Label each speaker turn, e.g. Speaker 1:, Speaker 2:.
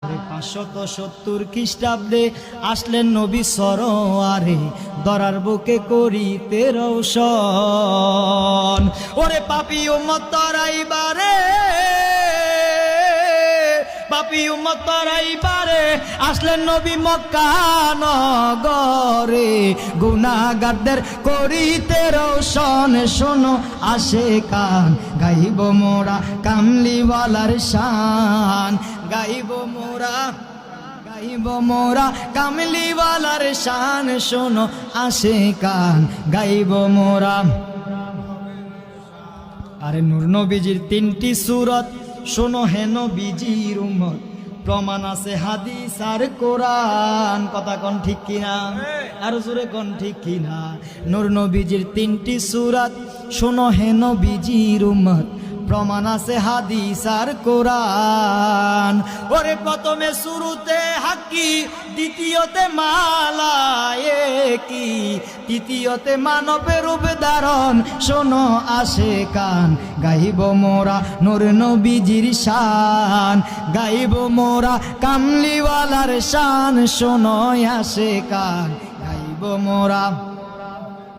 Speaker 1: 570 খ্রিস্টাব্দে আসলেন নবী সরোয়ারে, দরার বুকে করিতে রওশন। ওরে পাপী উম্মত তরাইবারে, পাপী উম্মত তরাইবারে আসলেন নবী মক্কা নগরে, গুনাহগারদের করিতে রওশন। শোনো আসে কান, গাইব মোরা কামলিওয়ালার শান, গাইব মোরা, গাইব মোরা কামলিওয়ালার শান। শোনো আসে কান, গাইব মোরা। আরে নূর নবীজির 3টি সূরত শোনো হে নবীজির উম্মত, প্রমাণ আছে হাদিস আর কোরআন। কথা কোন ঠিক কিনা? আর জোরে কোন ঠিক কিনা? নূর নবীজির 3টি সূরত শোনো হে নবীজির উম্মত, প্রমাণ আছে হাদিস আর কোরআন। ওরে প্রথমে শুরুতে হাক্কি, দ্বিতীয়তে মালায়েকি, তৃতীয়তে মানবের রূপ ধারণ। শোনো আসে কান, গাইব মোরা নূর নবীজির শান, গাইব মোরা কামলিওয়ালার শান। শোনো আসে কান, গাইব মোরা।